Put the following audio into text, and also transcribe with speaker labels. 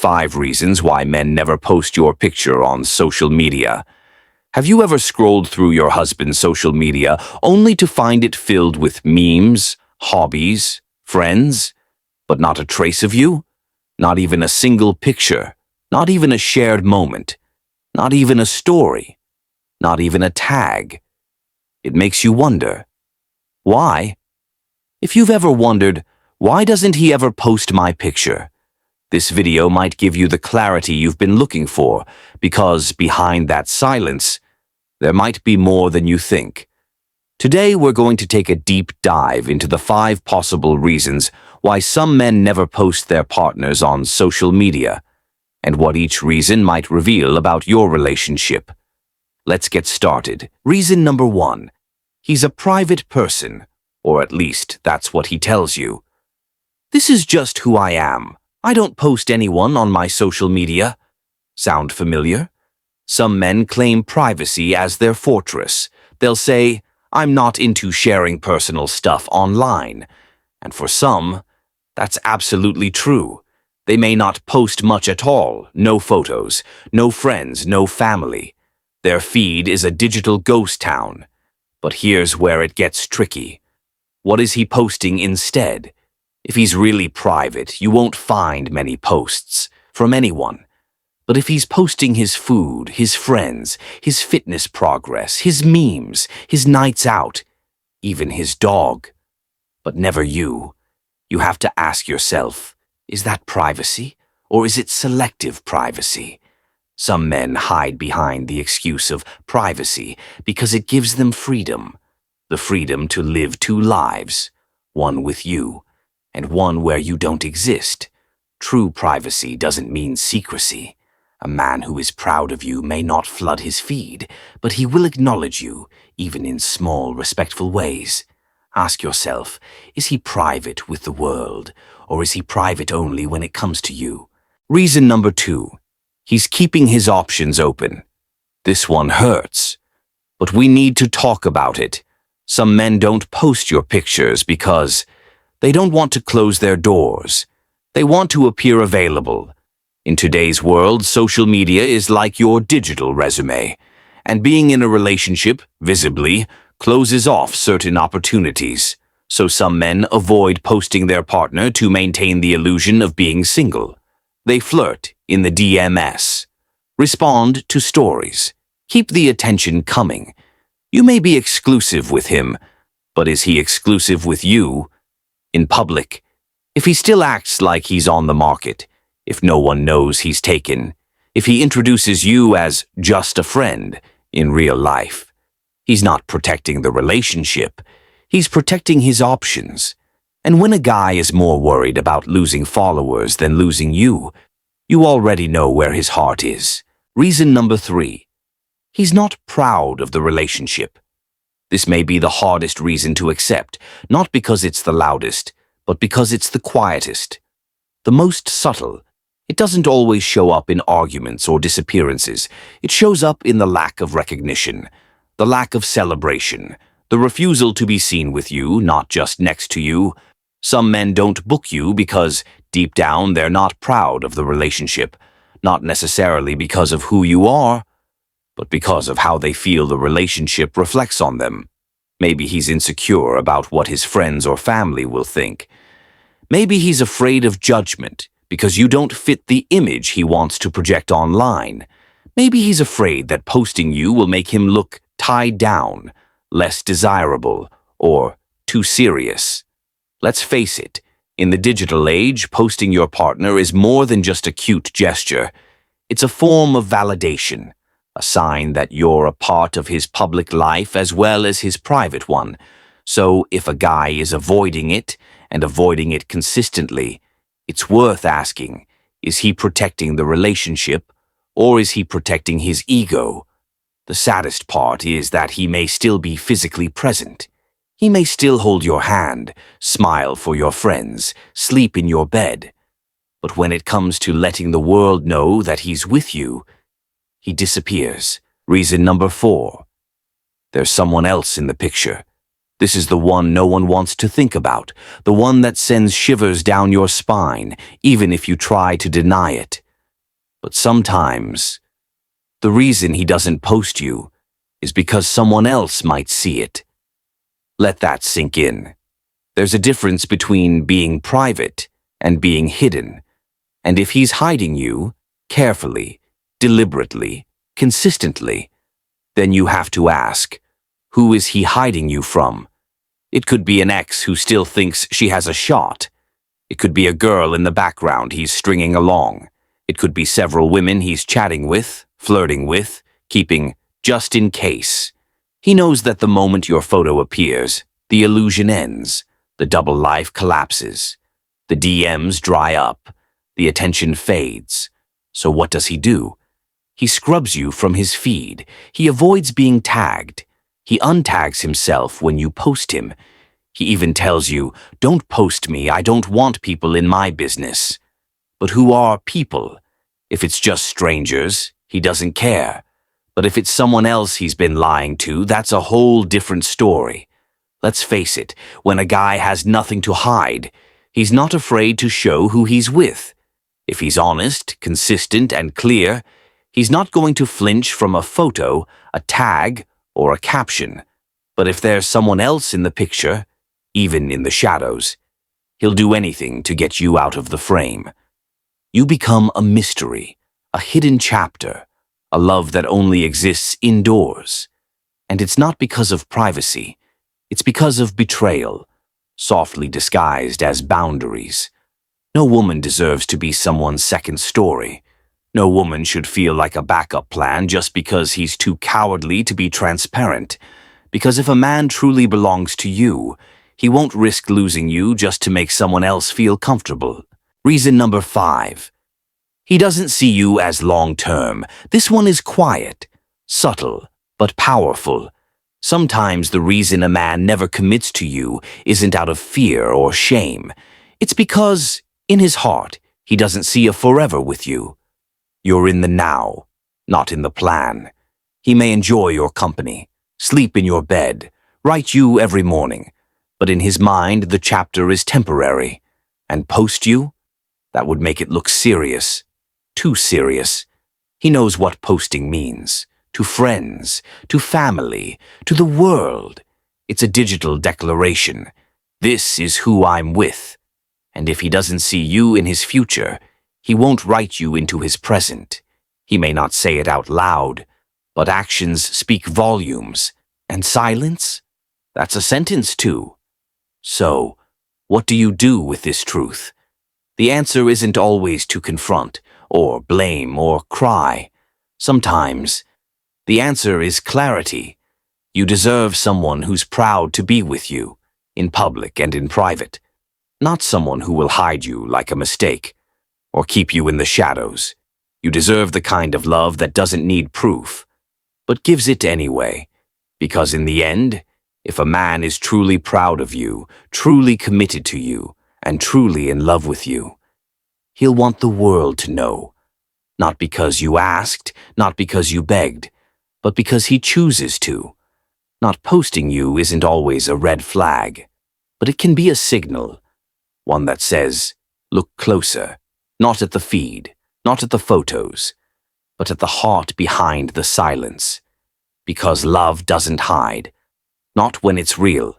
Speaker 1: 5 reasons why men never post your picture on social media. Have you ever scrolled through your husband's social media only to find it filled with memes, hobbies, friends, but not a trace of you? Not even a single picture, not even a shared moment, not even a story, not even a tag. It makes you wonder, why? If you've ever wondered, why doesn't he ever post my picture? This video might give you the clarity you've been looking for, because behind that silence, there might be more than you think. Today, we're going to take a deep dive into the 5 possible reasons why some men never post their partners on social media, and what each reason might reveal about your relationship. Let's get started. Reason number 1. He's a private person, or at least that's what he tells you. This is just who I am. I don't post anyone on my social media. Sound familiar? Some men claim privacy as their fortress. They'll say, I'm not into sharing personal stuff online. And for some, that's absolutely true. They may not post much at all, no photos, no friends, no family. Their feed is a digital ghost town. But here's where it gets tricky. What is he posting instead? If he's really private, you won't find many posts from anyone. But if he's posting his food, his friends, his fitness progress, his memes, his nights out, even his dog, but never you, you have to ask yourself, is that privacy, or is it selective privacy? Some men hide behind the excuse of privacy because it gives them freedom, the freedom to live 2 lives, one with you, and one where you don't exist. True privacy doesn't mean secrecy. A man who is proud of you may not flood his feed, but he will acknowledge you, even in small, respectful ways. Ask yourself, is he private with the world, or is he private only when it comes to you? Reason number 2. He's keeping his options open. This one hurts, but we need to talk about it. Some men don't post your pictures because they don't want to close their doors. They want to appear available. In today's world, social media is like your digital resume, and being in a relationship, visibly, closes off certain opportunities. So some men avoid posting their partner to maintain the illusion of being single. They flirt in the DMs, respond to stories, keep the attention coming. You may be exclusive with him, but is he exclusive with you? In public, if he still acts like he's on the market, if no one knows he's taken, if he introduces you as just a friend in real life, he's not protecting the relationship, he's protecting his options. And when a guy is more worried about losing followers than losing you, you already know where his heart is. Reason number 3. He's not proud of the relationship. This may be the hardest reason to accept, not because it's the loudest, but because it's the quietest. The most subtle. It doesn't always show up in arguments or disappearances. It shows up in the lack of recognition, the lack of celebration, the refusal to be seen with you, not just next to you. Some men don't book you because, deep down, they're not proud of the relationship, not necessarily because of who you are, but because of how they feel the relationship reflects on them. Maybe he's insecure about what his friends or family will think. Maybe he's afraid of judgment because you don't fit the image he wants to project online. Maybe he's afraid that posting you will make him look tied down, less desirable, or too serious. Let's face it, in the digital age, posting your partner is more than just a cute gesture. It's a form of validation, a sign that you're a part of his public life as well as his private one. So if a guy is avoiding it, and avoiding it consistently, it's worth asking, is he protecting the relationship, or is he protecting his ego? The saddest part is that he may still be physically present. He may still hold your hand, smile for your friends, sleep in your bed. But when it comes to letting the world know that he's with you, he disappears. Reason number 4. There's someone else in the picture. This is the one no one wants to think about, the one that sends shivers down your spine, even if you try to deny it. But sometimes, the reason he doesn't post you is because someone else might see it. Let that sink in. There's a difference between being private and being hidden. And if he's hiding you, carefully, deliberately, consistently, then you have to ask, who is he hiding you from? It could be an ex who still thinks she has a shot. It could be a girl in the background he's stringing along. It could be several women he's chatting with, flirting with, keeping just in case. He knows that the moment your photo appears, the illusion ends, the double life collapses, the DMs dry up, the attention fades. So what does he do? He scrubs you from his feed. He avoids being tagged. He untags himself when you post him. He even tells you, "Don't post me, I don't want people in my business." But who are people? If it's just strangers, he doesn't care. But if it's someone else he's been lying to, that's a whole different story. Let's face it, when a guy has nothing to hide, he's not afraid to show who he's with. If he's honest, consistent, and clear, he's not going to flinch from a photo, a tag, or a caption. But if there's someone else in the picture, even in the shadows, he'll do anything to get you out of the frame. You become a mystery, a hidden chapter, a love that only exists indoors. And it's not because of privacy. It's because of betrayal, softly disguised as boundaries. No woman deserves to be someone's second story. No woman should feel like a backup plan just because he's too cowardly to be transparent. Because if a man truly belongs to you, he won't risk losing you just to make someone else feel comfortable. Reason number 5. He doesn't see you as long-term. This one is quiet, subtle, but powerful. Sometimes the reason a man never commits to you isn't out of fear or shame. It's because, in his heart, he doesn't see a forever with you. You're in the now, not in the plan. He may enjoy your company, sleep in your bed, write you every morning, but in his mind the chapter is temporary. And post you? That would make it look serious. Too serious. He knows what posting means. To friends, to family, to the world. It's a digital declaration. This is who I'm with. And if he doesn't see you in his future, he won't write you into his present. He may not say it out loud, but actions speak volumes. And silence? That's a sentence too. So, what do you do with this truth? The answer isn't always to confront, or blame, or cry. Sometimes, the answer is clarity. You deserve someone who's proud to be with you, in public and in private. Not someone who will hide you like a mistake, or keep you in the shadows. You deserve the kind of love that doesn't need proof, but gives it anyway. Because in the end, if a man is truly proud of you, truly committed to you, and truly in love with you, he'll want the world to know. Not because you asked, not because you begged, but because he chooses to. Not posting you isn't always a red flag, but it can be a signal. One that says, look closer, not at the feed, not at the photos, but at the heart behind the silence. Because love doesn't hide. Not when it's real,